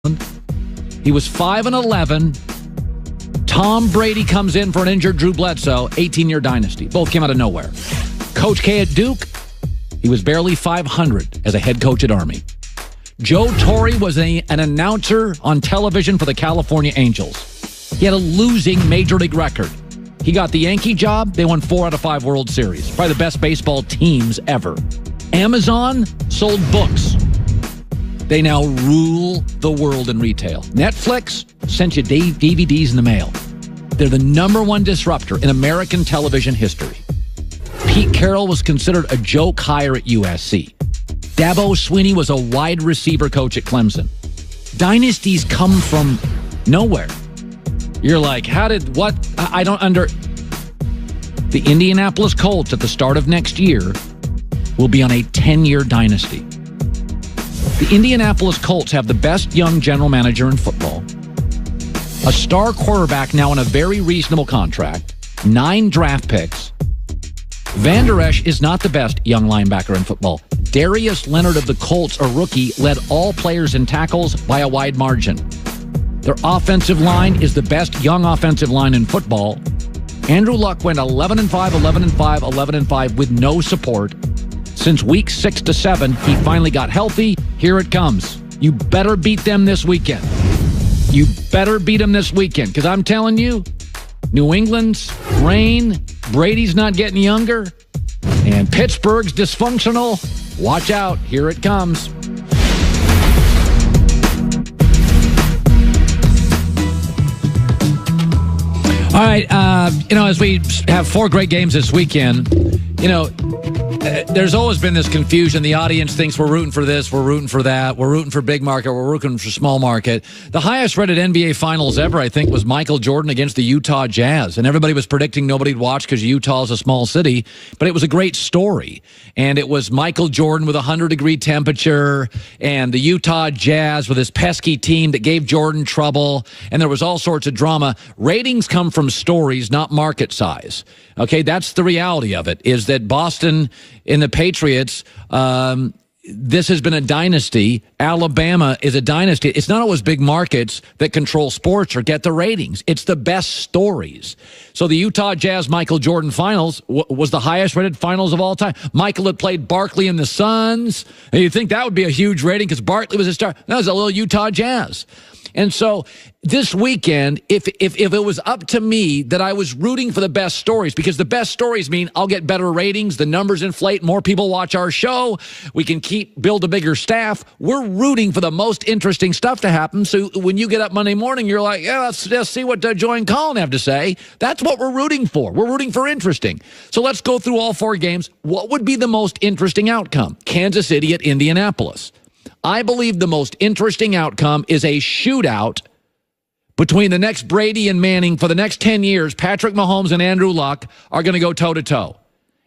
He was 5-11. Tom Brady comes in for an injured Drew Bledsoe, 18-year dynasty. Both came out of nowhere. Coach K at Duke, he was barely 500 as a head coach at Army. Joe Torre was an announcer on television for the California Angels. He had a losing major league record. He got the Yankee job. They won 4 out of 5 World Series. Probably the best baseball teams ever. Amazon sold books. They now rule the world in retail. Netflix sent you DVDs in the mail. They're the #1 disruptor in American television history. Pete Carroll was considered a joke hire at USC. Dabo Swinney was a wide receiver coach at Clemson. Dynasties come from nowhere. You're like, I don't The Indianapolis Colts at the start of next year will be on a 10-year dynasty. The Indianapolis Colts have the best young general manager in football, a star quarterback now on a very reasonable contract, 9 draft picks. Van Der Esch is not the best young linebacker in football. Darius Leonard of the Colts, a rookie, led all players in tackles by a wide margin. Their offensive line is the best young offensive line in football. Andrew Luck went 11-5, 11-5, 11-5 with no support. Since week 6 to 7, he finally got healthy. Here it comes. You better beat them this weekend. You better beat them this weekend, because I'm telling you, New England's reign, Brady's not getting younger, and Pittsburgh's dysfunctional. Watch out. Here it comes. All right, as we have 4 great games this weekend, there's always been this confusion. The audience thinks we're rooting for this, we're rooting for that, we're rooting for big market, we're rooting for small market. The highest rated NBA Finals ever, I think, was Michael Jordan against the Utah Jazz. And everybody was predicting nobody'd watch because Utah is a small city. But it was a great story. And it was Michael Jordan with a 100-degree temperature and the Utah Jazz with this pesky team that gave Jordan trouble. And there was all sorts of drama. Ratings come from stories, not market size. Okay, that's the reality of it, is that Boston and the Patriots, this has been a dynasty. Alabama is a dynasty. It's not always big markets that control sports or get the ratings. It's the best stories. So the Utah Jazz Michael Jordan Finals was the highest rated finals of all time. Michael had played Barkley and the Suns. And you'd think that would be a huge rating because Barkley was a star. That was a little Utah Jazz. And so this weekend, if it was up to me, that I was rooting for the best stories, because the best stories mean I'll get better ratings, the numbers inflate, more people watch our show, we can build a bigger staff. We're rooting for the most interesting stuff to happen. So when you get up Monday morning, you're like, yeah, let's just see what Joy and Colin have to say. That's what we're rooting for. We're rooting for interesting. So let's go through all 4 games. What would be the most interesting outcome? Kansas City at Indianapolis. I believe the most interesting outcome is a shootout between the next Brady and Manning. For the next 10 years, Patrick Mahomes and Andrew Luck are going to go toe-to-toe.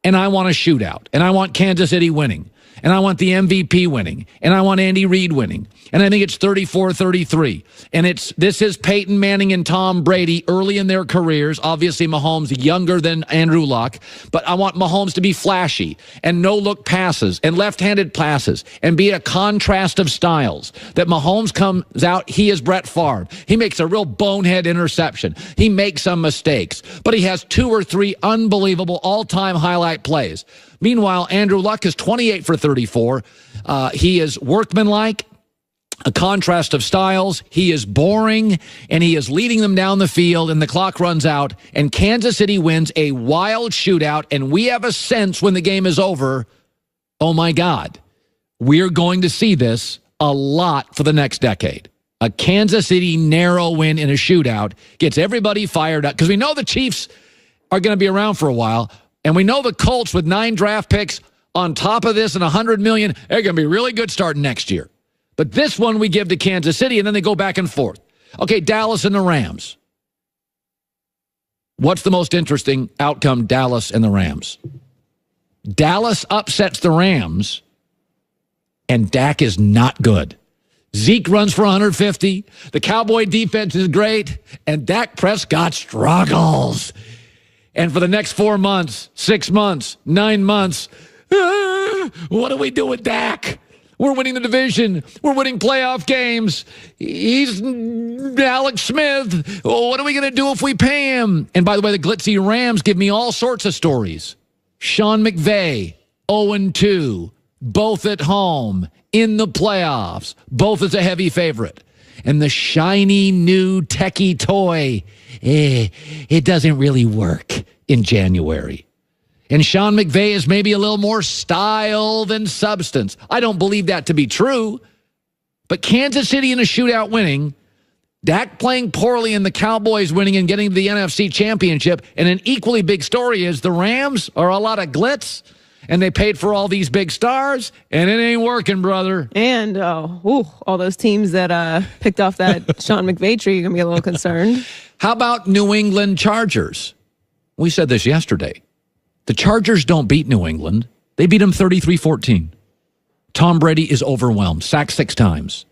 And I want a shootout. And I want Kansas City winning. And I want the MVP winning. And I want Andy Reid winning. And I think it's 34-33. And this is Peyton Manning and Tom Brady early in their careers. Obviously, Mahomes younger than Andrew Luck. But I want Mahomes to be flashy and no-look passes and left-handed passes and be a contrast of styles. That Mahomes comes out, he is Brett Favre. He makes a real bonehead interception. He makes some mistakes. But he has 2 or 3 unbelievable all-time highlight plays. Meanwhile, Andrew Luck is 28 for 34. He is workmanlike, a contrast of styles. He is boring, and he is leading them down the field, and the clock runs out, and Kansas City wins a wild shootout, and we have a sense when the game is over, oh my God, we're going to see this a lot for the next decade. A Kansas City narrow win in a shootout gets everybody fired up, because we know the Chiefs are going to be around for a while. And we know the Colts with 9 draft picks on top of this and $100 million, they're going to be really good starting next year. But this one we give to Kansas City, and then they go back and forth. Okay, Dallas and the Rams. What's the most interesting outcome, Dallas and the Rams? Dallas upsets the Rams, and Dak is not good. Zeke runs for 150. The Cowboy defense is great, and Dak Prescott struggles. And for the next 4 months, 6 months, 9 months, what do we do with Dak? We're winning the division. We're winning playoff games. He's Alex Smith. What are we going to do if we pay him? And by the way, the glitzy Rams give me all sorts of stories. Sean McVay, 0-2, both at home, in the playoffs, both as a heavy favorite. And the shiny new techie toy, it doesn't really work in January. And Sean McVay is maybe a little more style than substance. I don't believe that to be true. But Kansas City in a shootout winning, Dak playing poorly and the Cowboys winning and getting to the NFC Championship. And an equally big story is the Rams are a lot of glitz, and they paid for all these big stars, and it ain't working, brother. And all those teams that picked off that Sean McVay tree are going to be a little concerned. How about New England Chargers? We said this yesterday. The Chargers don't beat New England. They beat them 33-14. Tom Brady is overwhelmed, sacked 6 times.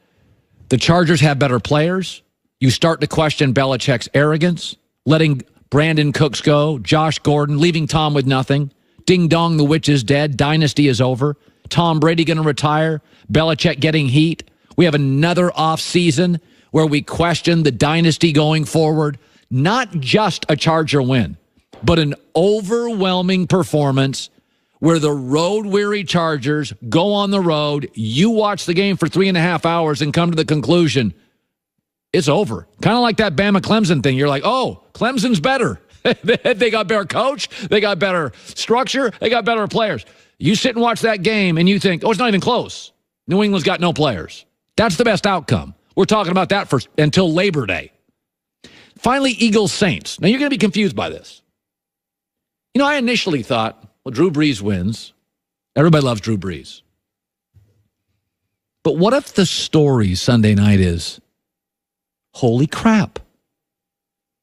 The Chargers have better players. You start to question Belichick's arrogance, letting Brandon Cooks go, Josh Gordon, leaving Tom with nothing. Ding dong, the witch is dead. Dynasty is over. Tom Brady going to retire. Belichick getting heat. We have another offseason where we question the dynasty going forward. Not just a Charger win, but an overwhelming performance where the road-weary Chargers go on the road. You watch the game for 3.5 hours and come to the conclusion, it's over. Kind of like that Bama-Clemson thing. You're like, oh, Clemson's better. They got better coach. They got better structure. They got better players. You sit and watch that game and you think, oh, it's not even close. New England's got no players. That's the best outcome. We're talking about that until Labor Day. Finally, Eagles-Saints. Now, you're going to be confused by this. You know, I initially thought, well, Drew Brees wins. Everybody loves Drew Brees. But what if the story Sunday night is, holy crap,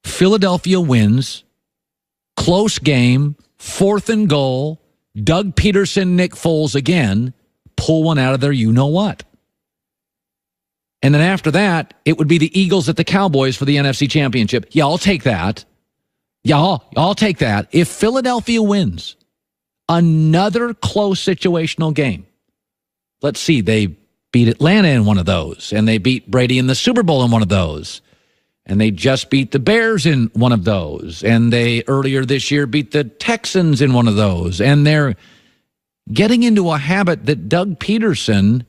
Philadelphia wins, close game, 4th and goal, Doug Peterson, Nick Foles again, pull one out of there, you know what. And then after that, it would be the Eagles at the Cowboys for the NFC Championship. Yeah, I'll take that. Yeah, I'll take that. If Philadelphia wins another close situational game, let's see, they beat Atlanta in one of those, and they beat Brady in the Super Bowl in one of those, and they just beat the Bears in one of those, and they earlier this year beat the Texans in one of those, and they're getting into a habit that Doug Peterson,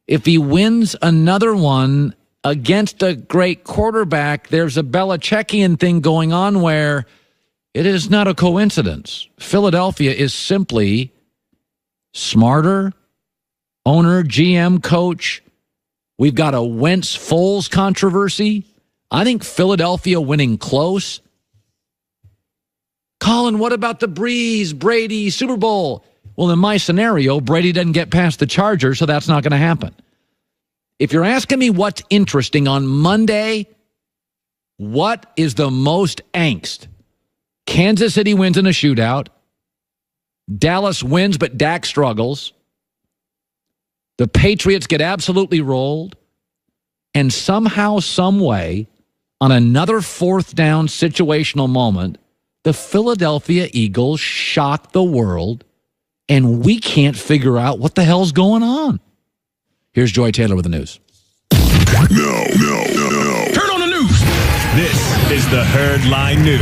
if he wins another one against a great quarterback, there's a Belichickian thing going on where it is not a coincidence. Philadelphia is simply smarter, owner, GM, coach. We've got a Wentz-Foles controversy. I think Philadelphia winning close. Colin, what about the Breeze, Brady, Super Bowl? Well, in my scenario, Brady doesn't get past the Chargers, so that's not going to happen. If you're asking me what's interesting on Monday, what is the most angst? Kansas City wins in a shootout. Dallas wins, but Dak struggles. The Patriots get absolutely rolled. And somehow, some way, on another 4th down situational moment, the Philadelphia Eagles shock the world, and we can't figure out what the hell's going on. Here's Joy Taylor with the news. No. Turn on the news. This is the Herd Line News.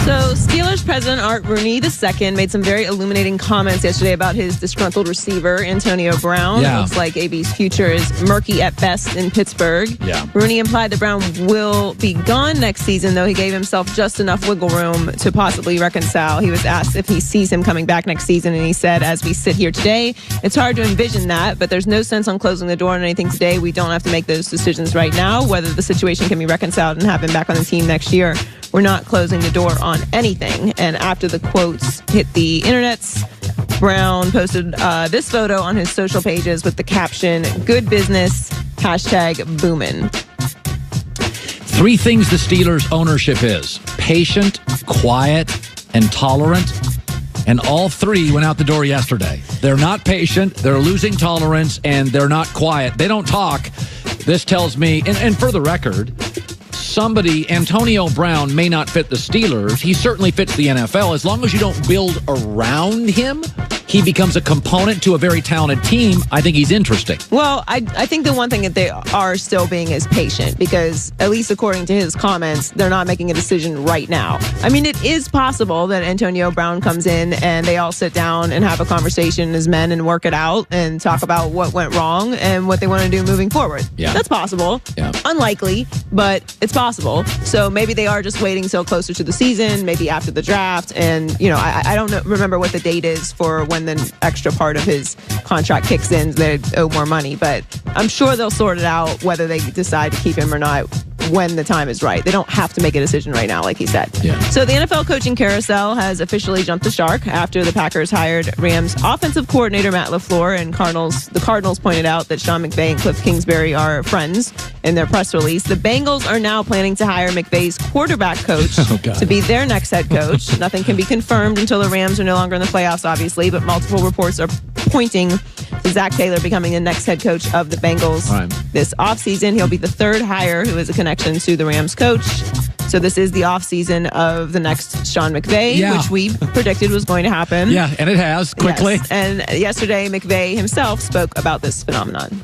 So Steelers president Art Rooney II made some very illuminating comments yesterday about his disgruntled receiver, Antonio Brown. Yeah. Looks like AB's future is murky at best in Pittsburgh. Yeah. Rooney implied that Brown will be gone next season, though he gave himself just enough wiggle room to possibly reconcile. He was asked if he sees him coming back next season, and he said, as we sit here today, it's hard to envision that, but there's no sense on closing the door on anything today. We don't have to make those decisions right now. Whether the situation can be reconciled and have him back on the team next year, we're not closing the door on anything. And after the quotes hit the internets, Brown posted this photo on his social pages with the caption, "Good business, #boomin'." 3 things the Steelers ownership is: patient, quiet, and tolerant. And all 3 went out the door yesterday. They're not patient, they're losing tolerance, and they're not quiet. They don't talk. This tells me, and for the record, Antonio Brown may not fit the Steelers. He certainly fits the NFL. As long as you don't build around him, he becomes a component to a very talented team, I think he's interesting. Well, I think the one thing that they are still being is patient, because at least according to his comments, they're not making a decision right now. I mean, it is possible that Antonio Brown comes in and they all sit down and have a conversation as men and work it out and talk about what went wrong and what they want to do moving forward. Yeah. That's possible. Yeah. Unlikely, but it's possible. So maybe they are just waiting till closer to the season, maybe after the draft. And, you know, I don't remember what the date is for when the extra part of his contract kicks in. They owe more money, but I'm sure they'll sort it out whether they decide to keep him or not when the time is right. They don't have to make a decision right now, like he said. Yeah. So the NFL coaching carousel has officially jumped the shark after the Packers hired Rams offensive coordinator Matt LaFleur, and the Cardinals pointed out that Sean McVay and Cliff Kingsbury are friends in their press release. The Bengals are now planning to hire McVay's quarterback coach to be their next head coach. Nothing can be confirmed until the Rams are no longer in the playoffs, obviously, but multiple reports are pointing to Zach Taylor becoming the next head coach of the Bengals this offseason. He'll be the third hire who has a connection to the Rams coach. So this is the offseason of the next Sean McVay, which we predicted was going to happen. Yeah, and it has, quickly. Yes. And yesterday, McVay himself spoke about this phenomenon.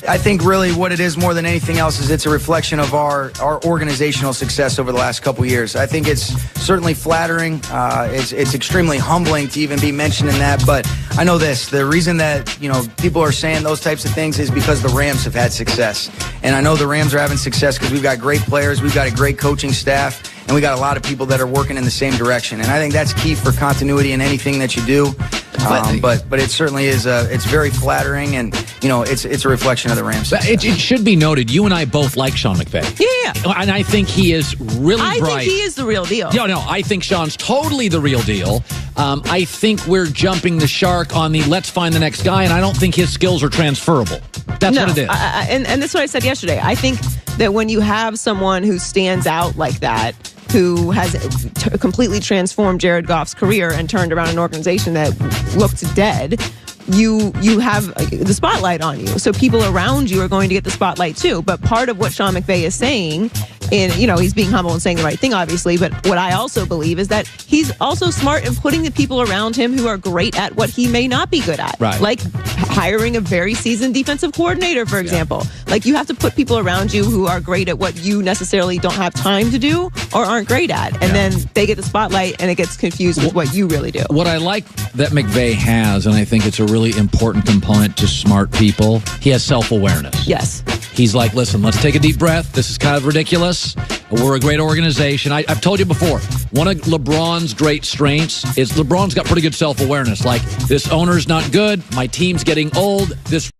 I think really what it is more than anything else is it's a reflection of our organizational success over the last couple years. I think it's certainly flattering. It's extremely humbling to even be mentioned in that. But I know this, the reason that, you know, people are saying those types of things is because the Rams have had success. And I know the Rams are having success because we've got great players, we've got a great coaching staff, and we got a lot of people that are working in the same direction. And I think that's key for continuity in anything that you do. But it certainly is. It's very flattering, and you know, it's a reflection of the Rams. It should be noted, you and I both like Sean McVay. Yeah. And I think he is really bright. I think he is the real deal. No, I think Sean's totally the real deal. I think we're jumping the shark on the let's find the next guy, and I don't think his skills are transferable. That's what it is. And that's what I said yesterday. I think that when you have someone who stands out like that, who has completely transformed Jared Goff's career and turned around an organization that looked dead, you have the spotlight on you. So people around you are going to get the spotlight too. But part of what Sean McVay is saying, and you know, he's being humble and saying the right thing, obviously, but what I also believe is that he's also smart in putting the people around him who are great at what he may not be good at. Right. Like hiring a very seasoned defensive coordinator, for example. Like you have to put people around you who are great at what you necessarily don't have time to do or aren't great at. And then they get the spotlight and it gets confused with what you really do. What I like that McVay has, and I think it's a really important component to smart people, he has self-awareness. Yes. He's like, listen, let's take a deep breath. This is kind of ridiculous. We're a great organization. I've told you before, one of LeBron's great strengths is LeBron's got pretty good self-awareness. Like, this owner's not good. My team's getting old. This